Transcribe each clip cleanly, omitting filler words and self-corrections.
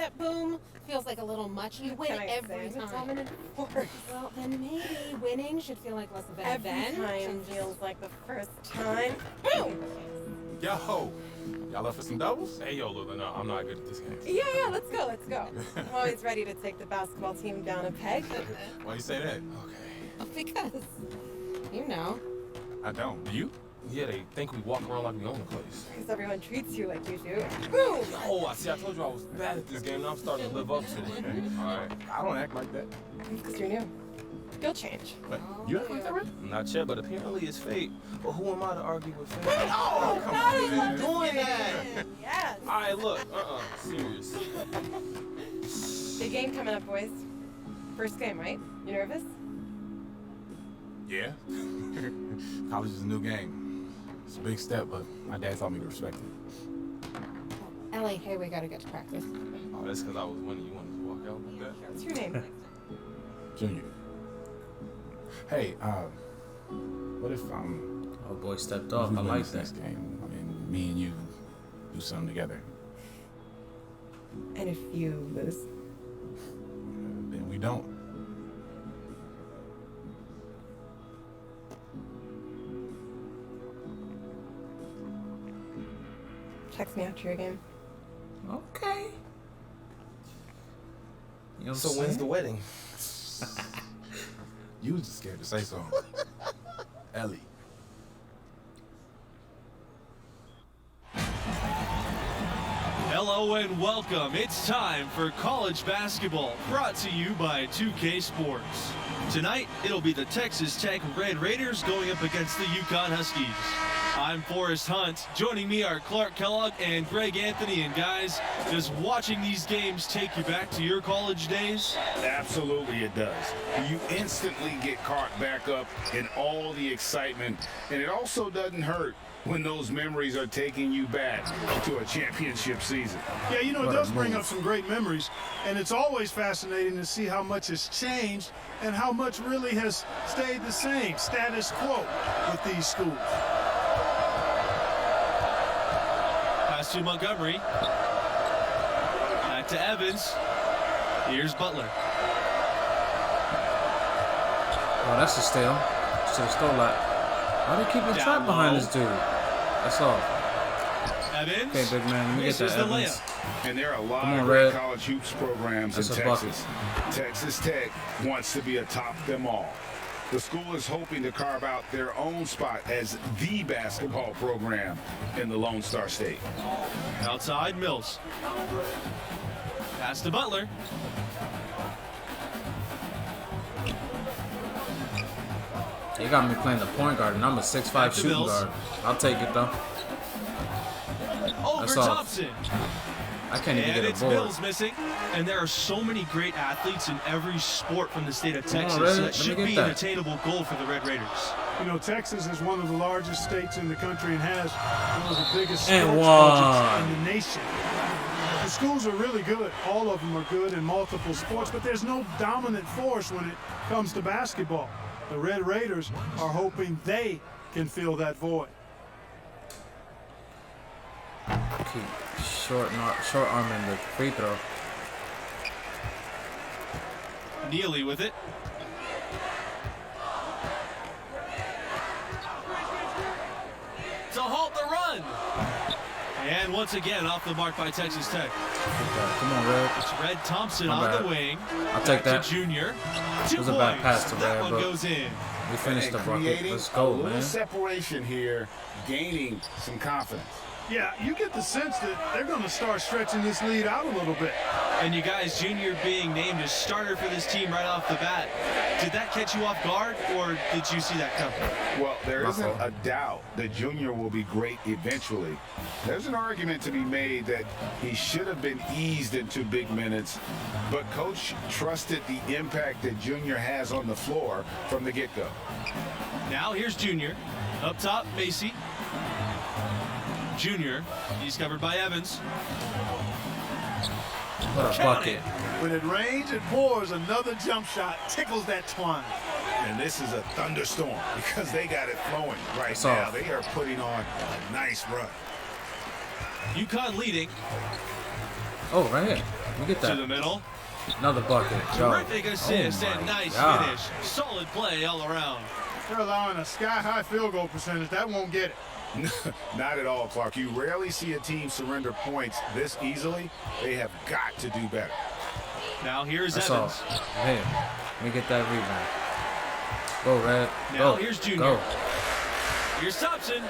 that boom feels like a little much. You win every time. Dominant force. Well, then maybe winning should feel like less of an event. Every time feels like the first time. Boom! Yo, y'all up for some doubles? Hey, yo, Lula, no, I'm not good at this game. Yeah, let's go. I'm always ready to take the basketball team down a peg. Why you say that? Okay. Because, you know. I don't. Do you? Yeah, they think we walk around like we own the place. Because everyone treats you like you do. Boom! Oh, I told you I was bad at this game. Now I'm starting to live up to it. All right. I don't act like that. Because you're new. You'll change. But you act like that, right? Not yet, but apparently it's fate. But who am I to argue with fate? Oh, come on. Doing that. Yes. All right, look. Serious. Big game coming up, boys. First game, right? You nervous? Yeah. College is a new game. It's a big step, but my dad taught me to respect it. Ellie, hey, we gotta get to practice. Oh, that's because I was winning. You wanted to walk out like that? What's your name? Junior. Hey, what if Oh boy, stepped off. we I win like this that. next game? I mean, me and you do something together. And if you lose? Then we don't. Text me after your game. Okay. You know So when's the wedding? You was just scared to say so. Ellie. Hello and welcome. It's time for college basketball, brought to you by 2K Sports. Tonight, it'll be the Texas Tech Red Raiders going up against the Uconn Huskies. I'm Forrest Hunt. Joining me are Clark Kellogg and Greg Anthony. And guys, does watching these games take you back to your college days? Absolutely it does. You instantly get caught back up in all the excitement, and it also doesn't hurt when those memories are taking you back to a championship season. Yeah, you know, it does bring up some great memories, and it's always fascinating to see how much has changed and how much really has stayed the same, status quo, with these schools. Pass to Montgomery. Back to Evans. Here's Butler. Oh, that's a steal. Should have stole that. Why do you keep the Down trap behind low. this dude? That's all. Evans. Okay, big man. Let me get Misses that, the Evans. layup. And there are a lot Come on, of great Red. college hoops programs That's in a bucket. Texas. Texas Tech wants to be atop them all. The school is hoping to carve out their own spot as the basketball program in the Lone Star State. Outside, Mills. Pass to Butler. You got me playing the point guard, and I'm a 6'5" Back to shooting Mills. guard. I'll take it, though. Over That's all. Thompson. I can't even And get a it's board. Mills missing. And there are so many great athletes in every sport from the state of Texas. Red, So let it me should get be that. an attainable goal for the Red Raiders. You know, Texas is one of the largest states in the country and has one of the biggest And sports one. budgets in the nation. The schools are really good. All of them are good in multiple sports, but there's no dominant force when it comes to basketball. The Red Raiders are hoping they can fill that void. Keep short arming the free throw. Neely with it. To halt the run. And once again, off the mark by Texas Tech. Come on, Red. It's Red Thompson My on bad. the wing. I'll take Back that. to Junior. It 2 was points. a bad pass to That Red, one but goes in. we finished And the bucket. creating Let's a go, little man. separation here, gaining some confidence. Yeah, you get the sense that they're going to start stretching this lead out a little bit. And you guys, Junior being named as starter for this team right off the bat. Did that catch you off guard, or did you see that coming? Well, there My isn't fault. a doubt that Junior will be great eventually. There's an argument to be made that he should have been eased into big minutes, but Coach trusted the impact that Junior has on the floor from the get-go. Now here's Junior. Up top, Macy. Junior, he's covered by Evans. What a Count bucket. it. When it rains, it pours. Another jump shot tickles that twine. And this is a thunderstorm because they got it flowing right That's now. all. They are putting on a nice run. UConn leading. Oh, right here. Let me get To the that. middle. Another bucket. Yo. Terrific assist Oh and my nice God. finish. Solid play all around. They're allowing a sky-high field goal percentage. That won't get it. Not at all, Clark. You rarely see a team surrender points this easily. They have got to do better. Now here's That's all. Evans. Hey, let me get that rebound. Go, Red. Now Go. here's Junior. Go. Here's Thompson.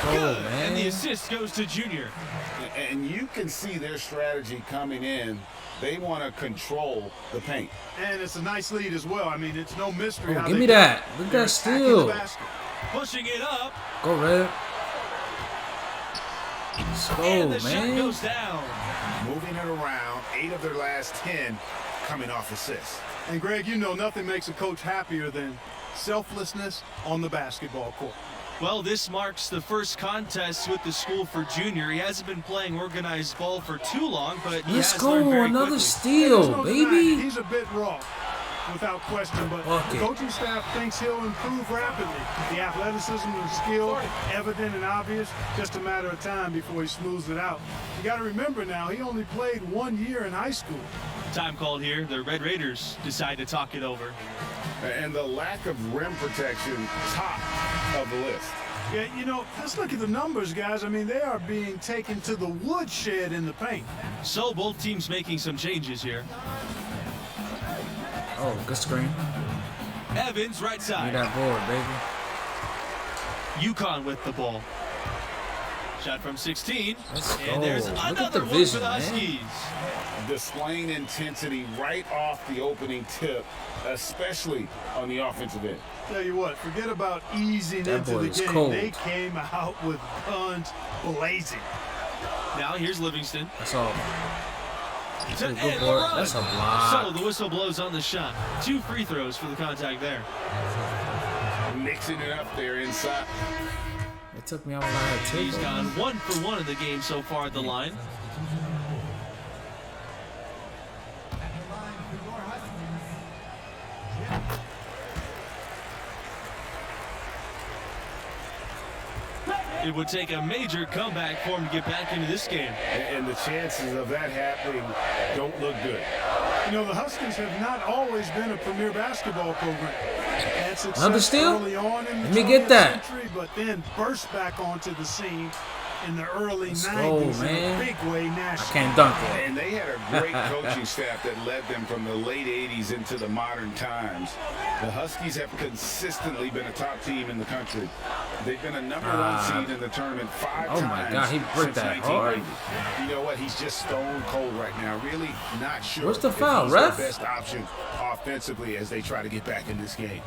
Go, Good. man. And the assist goes to Junior. And you can see their strategy coming in. They want to control the paint. And it's a nice lead as well. I mean, it's no mystery Oh, how give they me do that. it. Look at They're that attacking steal. the basket. Pushing it up. Go, Red. Let's go, And the shot man. goes down. Moving it around, 8 of their last 10 coming off assists. And Greg, you know nothing makes a coach happier than selflessness on the basketball court. Well, this marks the first contest with the school for Junior. He hasn't been playing organized ball for too long, but he Let's has go. learned very Another quickly. There's steal, no denying it. baby. He's a bit raw, without question, but Fuck the it. coaching staff thinks he'll improve rapidly. The athleticism and skill, evident and obvious, just a matter of time before he smooths it out. You got to remember now, he only played 1 year in high school. Time called here. The Red Raiders decide to talk it over. And the lack of rim protection, top of the list. Yeah, you know, let's look at the numbers, guys. I mean, they are being taken to the woodshed in the paint. So both teams making some changes here. Oh, good screen. Evans right Give me side. that board, baby. Uconn with the ball. Shot from 16. Let's And go. there's Look at another the one vision, for the man. Huskies. Displaying intensity right off the opening tip, especially on the offensive end. Tell you what, forget about easing That into boy the is game. cold. They came out with guns blazing. Now here's Livingston. That's all. To a good end the board. run. That's a block. So the whistle blows on the shot. 2 free throws for the contact there. Mixing it up there inside. It took me out when I had tape. He's gone 1 for 1 in the game so far at the line. It would take a major comeback for him to get back into this game. And the chances of that happening don't look good. You know, the Huskies have not always been a premier basketball program. Had success Another steal? early on in the Let me get 20th that. century, but then burst back onto the scene in the early Let's 90s go, in man. a big way I nationally. can't dunk it. And they had a great coaching staff that led them from the late 80s into the modern times. The Huskies have consistently been a top team in the country. They've been a number 1 seed in the tournament 5 Oh times my God, he bricked since that 1990. You know what? He's just stone cold right now. Really not sure Where's the if foul, he's ref? their best option offensively as they try to get back in this game.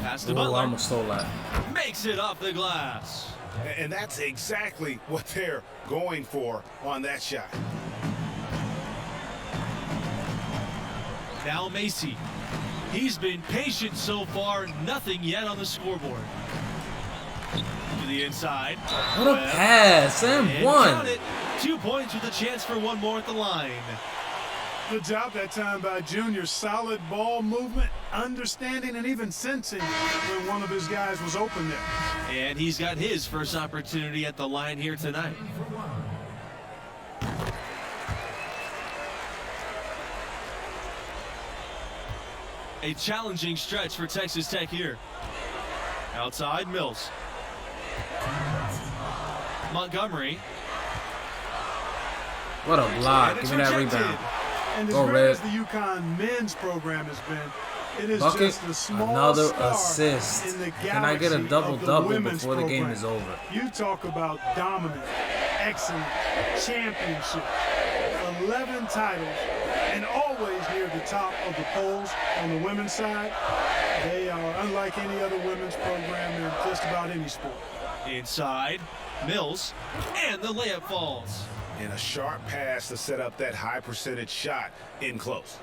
Pass to Oh, I Butler. almost stole that. Makes it off the glass. And that's exactly what they're going for on that shot. Now Macy. He's been patient so far. Nothing yet on the scoreboard. To the inside. What a Webb. pass. And And one. count it. 2 points with a chance for one more at the line. Good job that time by Junior. Solid ball movement, understanding, and even sensing when one of his guys was open there. And he's got his first opportunity at the line here tonight. A challenging stretch for Texas Tech here. Outside, Mills. Montgomery. What a block. And it's Give me that rejected. rebound. And as Go, great Red. as the Uconn men's program has been, it is Bucket. just a small Another star assist. in the Can I get a galaxy of the double-double women's before the game program. is over? You talk about dominant, excellent, championship, 11 titles, and always near the top of the polls on the women's side. They are unlike any other women's program in just about any sport. Inside, Mills. And the layup falls. And a sharp pass to set up that high percentage shot in close.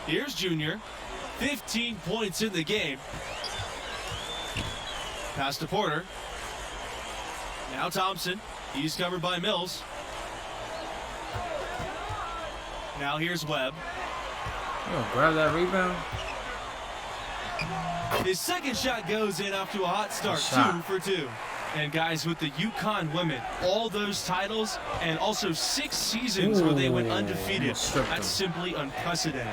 Here's Junior. 15 points in the game. Pass to Porter. Now Thompson. He's covered by Mills. Now here's Webb. You gonna grab that rebound? His second shot goes in after a hot start. Shot. 2 for 2. And guys, with the Uconn women, all those titles and also 6 seasons where they went undefeated, that's simply unprecedented.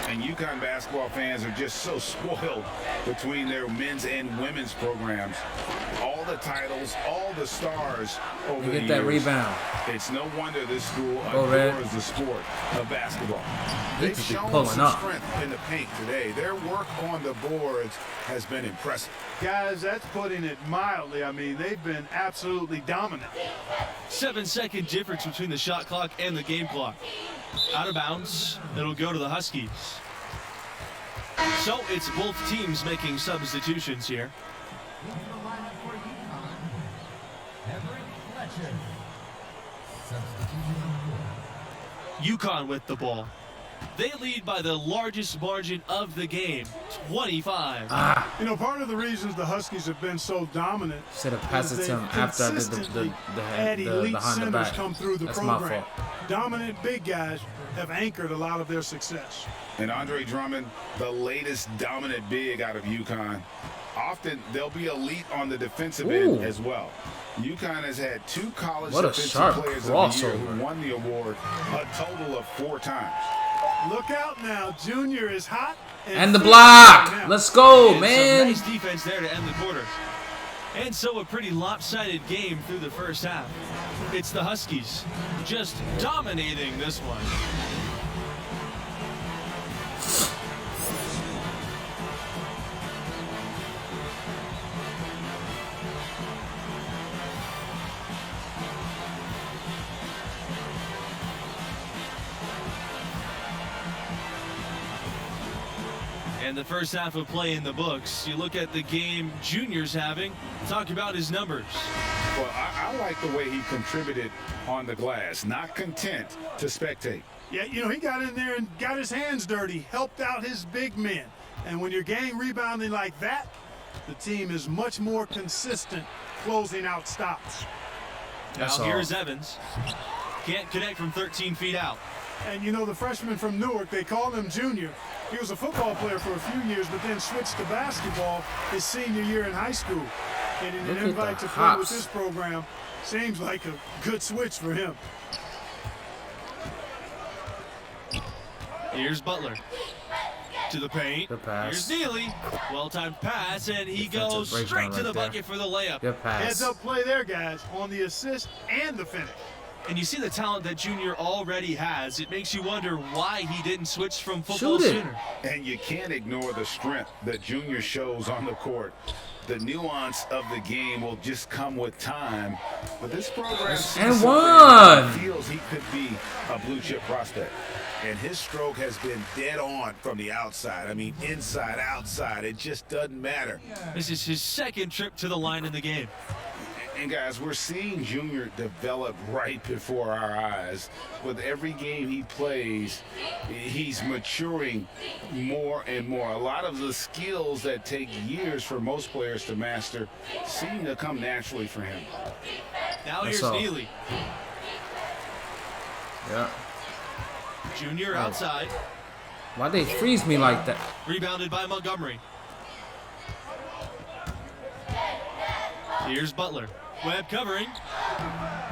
And Uconn basketball fans are just so spoiled between their men's and women's programs. All the titles, all the stars over the years. Get that rebound. It's no wonder this school Red. adores the sport of basketball. They've to be shown pulling some up. strength in the paint today. Their work on the boards has been impressive. Guys, that's putting it mildly. I mean, they've been absolutely dominant. 7-second difference between the shot clock and the game clock. Out of bounds, it'll go to the Huskies. So it's both teams making substitutions here. Uconn with the ball. They lead by the largest margin of the game, 25. You know, part of the reasons the Huskies have been so dominant Should have passed it to him after I did had elite behind the centers back. come through the That's my program. fault. Dominant big guys have anchored a lot of their success. And Andre Drummond, the latest dominant big out of Uconn. Often they'll be elite on the defensive end as well. Uconn has had 2 college What a defensive sharp players of the year crossover. who won the award a total of 4 times. Look out now, Junior is hot. And the feeling block. right now. Let's go, And man. some nice defense there to end the quarter. And so a pretty lopsided game through the first half. It's the Huskies just dominating this one. And the first half of play in the books. You look at the game Junior's having, talk about his numbers. Well, I like the way he contributed on the glass. Not content to spectate. Yeah, you know, he got in there and got his hands dirty, helped out his big men. And when you're gang rebounding like that, the team is much more consistent closing out stops. That's Now all. here's Evans. Can't connect from 13 feet out. And you know, the freshman from Newark, they call him Junior. He was a football player for a few years, but then switched to basketball his senior year in high school. And an Look at invite the to play with hops. this program seems like a good switch for him. Here's Butler. To the paint. Good pass. Here's Neely. Well-timed pass, and he Defensive goes breakdown straight to right the there. bucket for the layup. Good pass. Heads up play there, guys, on the assist and the finish. And you see the talent that Junior already has. It makes you wonder why he didn't switch from football Shoot it. sooner. And you can't ignore the strength that Junior shows on the court. The nuance of the game will just come with time. But this program sees And something one. and feels he could be a blue chip prospect. And his stroke has been dead on from the outside. I mean, inside, outside, it just doesn't matter. This is his second trip to the line in the game. And guys, we're seeing Junior develop right before our eyes. With every game he plays, he's maturing more and more. A lot of the skills that take years for most players to master seem to come naturally for him. Now That's here's all. Neely. Yeah. Junior outside. Why'd they freeze me like that? Rebounded by Montgomery. Here's Butler. Webb covering.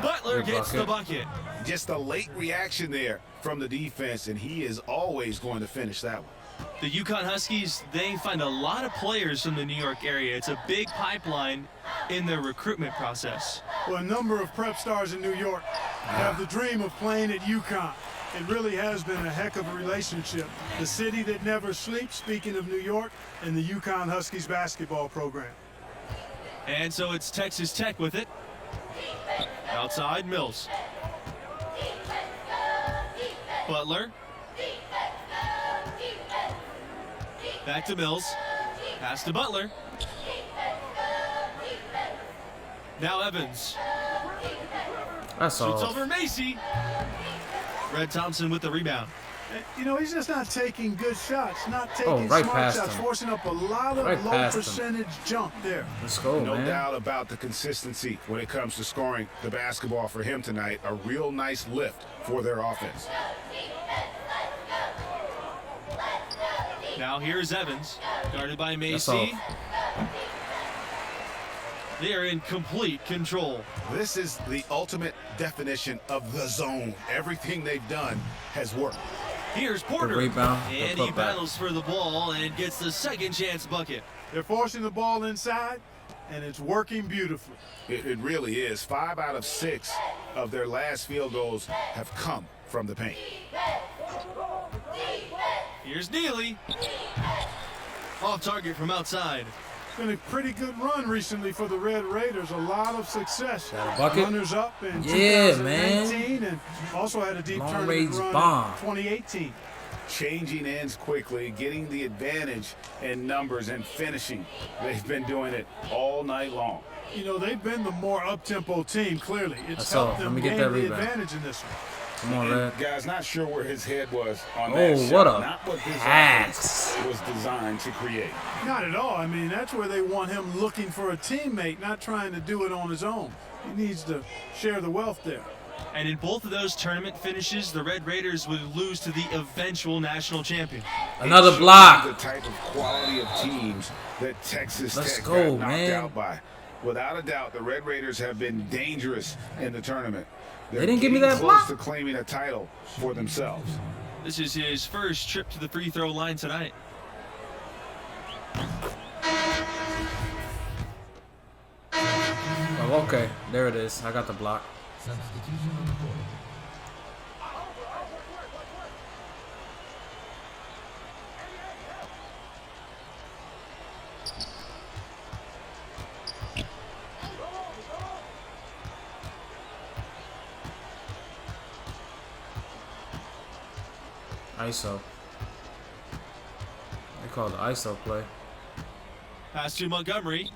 Butler Good gets the bucket. bucket. Just a late reaction there from the defense, and he is always going to finish that one. The Uconn Huskies, they find a lot of players from the New York area. It's a big pipeline in their recruitment process. Well, a number of prep stars in New York have the dream of playing at Uconn. It really has been a heck of a relationship. The city that never sleeps, speaking of New York, and the Uconn Huskies basketball program. And so it's Texas Tech with it. Outside, Mills. Butler. Back to Mills. Pass to Butler. Now Evans. That's Shoots all. over Macy. Red Thompson with the rebound. You know, he's just not taking good shots, not taking right smart past shots, him. forcing up a lot of Right low past him. percentage jump there. Let's go, No man. doubt about the consistency when it comes to scoring the basketball for him tonight. A real nice lift for their offense. Now here's Evans, guarded by That's Macy. They are in complete control. This is the ultimate definition of the zone. Everything they've done has worked. Here's Porter. The rebound, the And he putback. battles for the ball and gets the second chance bucket. They're forcing the ball inside, and it's working beautifully. It really is. 5 out of 6 of their last field goals have come from the paint. Here's Neely. Off target from outside. It's been a pretty good run recently for the Red Raiders. A lot of success. Got a bucket? Runners up in Yeah, 2019 and also had a deep Long tournament range run bomb. in 2018. Changing ends quickly, getting the advantage in numbers and finishing. They've been doing it all night long. You know, they've been the more up-tempo team, clearly. It's That's all. helped Let them me get gain that the rebound. advantage in this one. Come on, And Red. guys, not sure where his head was on Oh, that shot. what a Not what his pass. offense was designed to create. Not at all. I mean, that's where they want him looking for a teammate, not trying to do it on his own. He needs to share the wealth there. And in both of those tournament finishes, the Red Raiders would lose to the eventual national champion. Another It shows block. The type of quality of teams that Texas Let's Tech go, got knocked man. out by. Without a doubt, the Red Raiders have been dangerous in the tournament. They're They didn't give me getting that close block. to claiming a title for themselves. This is his first trip to the free throw line tonight. Oh, okay. There it is. I got the block. Substitution on the court. ISO. They call it the ISO play. Pass to Montgomery.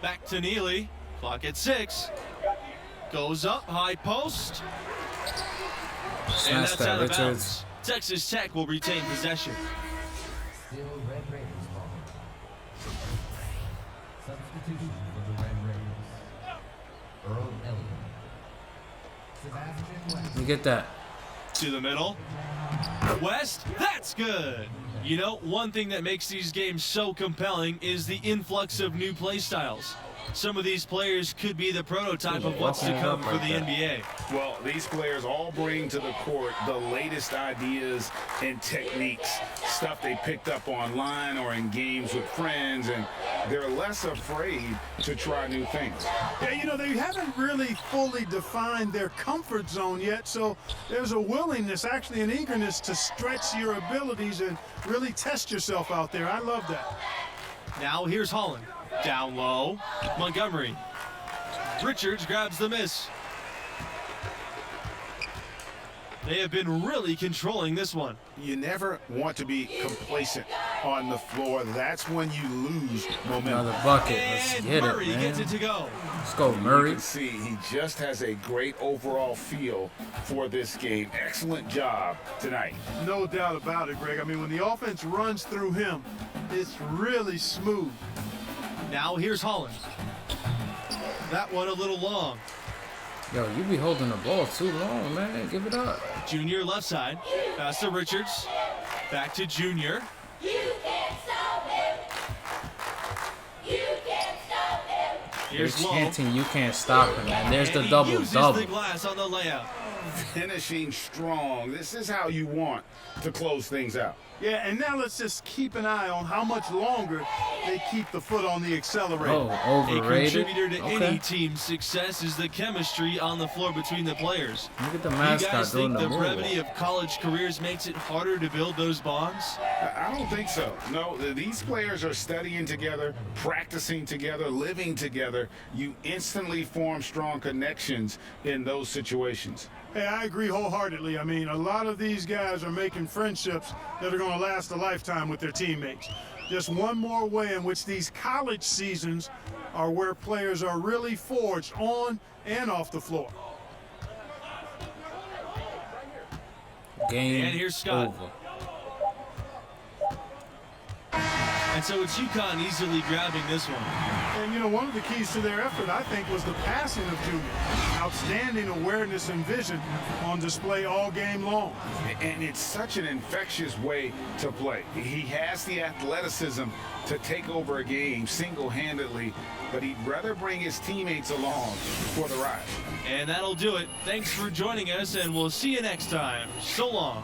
Back to Neely. Clock at 6. Goes up, high post. And Smash that's that, out of Richards. bounds. Texas Tech will retain possession. Still Red Raiders ball. Substitution for the Red Raiders. Earl Elliott. Sebastian West. Let me get that. To the middle. West, that's good. You know, one thing that makes these games so compelling is the influx of new play styles. Some of these players could be the prototype of what's to come for the NBA. Well, these players all bring to the court the latest ideas and techniques, stuff they picked up online or in games with friends, and they're less afraid to try new things. Yeah, you know, they haven't really fully defined their comfort zone yet, so there's a willingness, actually an eagerness to stretch your abilities and really test yourself out there. I love that. Now here's Holland. Down low. Montgomery. Richards grabs the miss. They have been really controlling this one. You never want to be complacent on the floor. That's when you lose momentum. Another bucket. Let's And get Murray it, man. gets it to go. Let's go, You Murray. can see he just has a great overall feel for this game. Excellent job tonight. No doubt about it, Greg. I mean, when the offense runs through him, it's really smooth. Now here's Holland. That one a little long. Yo, you be holding the ball too long, man. Give it up. Junior left side. Pass to Richards. Back to Junior. They're Here's Lowe. chanting, you can't stop him, man. There's the And he double uses double. the glass on the layup. Finishing strong. This is how you want to close things out. Yeah, and now let's just keep an eye on how much longer they keep the foot on the accelerator. Oh, A overrated. contributor to Okay. any team's success is the chemistry on the floor between the players. Look at the Do you mascot guys doing think the the move. brevity of college careers makes it harder to build those bonds? I don't think so. No, these players are studying together, practicing together, living together. You instantly form strong connections in those situations. Hey, I agree wholeheartedly. I mean, a lot of these guys are making friendships that are going to last a lifetime with their teammates. Just one more way in which these college seasons are where players are really forged on and off the floor. Game And here's Scott. over. And so it's Uconn easily grabbing this one. And, you know, one of the keys to their effort, I think, was the passing of Junior. Outstanding awareness and vision on display all game long. And it's such an infectious way to play. He has the athleticism to take over a game single-handedly, but he'd rather bring his teammates along for the ride. And that'll do it. Thanks for joining us, and we'll see you next time. So long.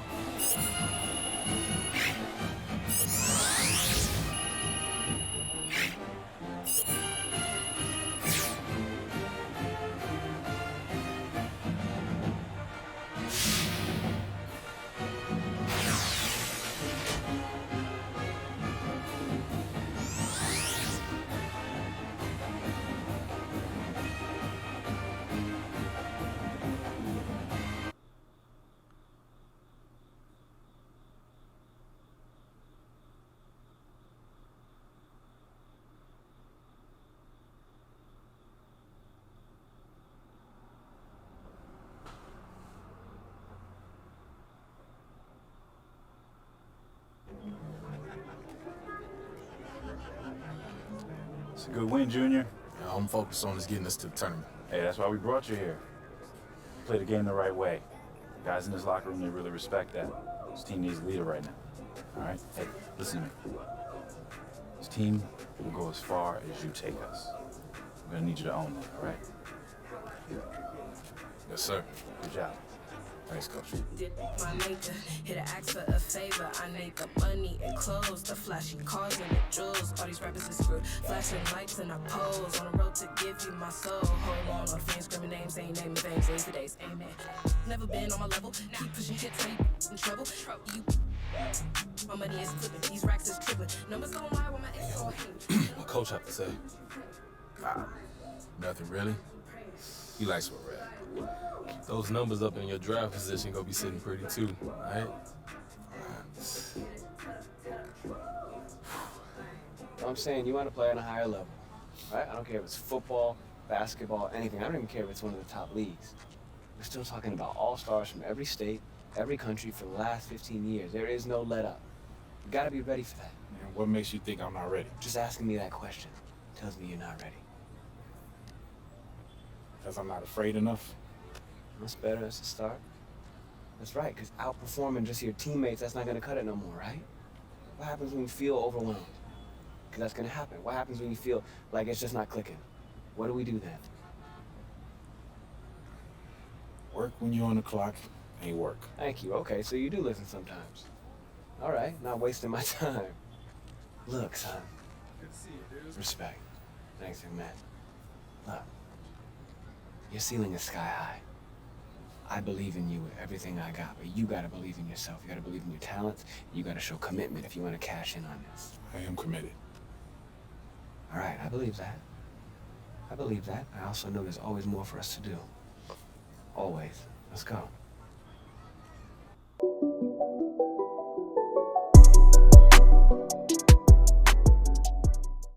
It's a good win, Junior. Yeah, I'm focused on just getting us to the tournament. Hey, that's why we brought you here. Play the game the right way. Guys in this locker room, they really respect that. This team needs a leader right now. All right? Hey, listen to me. This team will go as far as you take us. We're gonna need you to own that, all right? Yes, sir. Good job. Thanks, Coach. Did my maker hit an ask for a favor? I need the money and clothes, the flashy cars and the jewels. All these rappers is screwed, flashing lights and I pose on the road to give you my soul. Hold on, all the fans screaming names, ain't naming things. Days to days, amen. Never been on my level, keep pushing hits, so you in trouble. You, my money is flipping, these racks is tripling. Numbers don't lie when my ex all hate. What Coach have to say? Nothing really. He likes what we're at. Those numbers up in your draft position gonna be sitting pretty too, right? I'm saying you want to play on a higher level, right? I don't care if it's football, basketball, anything. I don't even care if it's one of the top leagues. We're still talking about all-stars from every state, every country for the last 15 years. There is no let up. You gotta be ready for that. And what makes you think I'm not ready? Just asking me that question tells me you're not ready. Because I'm not afraid enough? That's better as a start. That's right, because outperforming just your teammates, that's not gonna cut it no more, right? What happens when you feel overwhelmed? Because that's gonna happen. What happens when you feel like it's just not clicking? What do we do then? Work when you're on the clock ain't work. Thank you. Okay, so you do listen sometimes. All right, not wasting my time. Look, son. Good to see you, dude. Respect. Thanks, man. Look. Your ceiling is sky high. I believe in you with everything I got, but you gotta believe in yourself. You gotta believe in your talents. You gotta show commitment if you wanna cash in on this. I am committed. All right, I believe that. I believe that. I also know there's always more for us to do. Always. Let's go.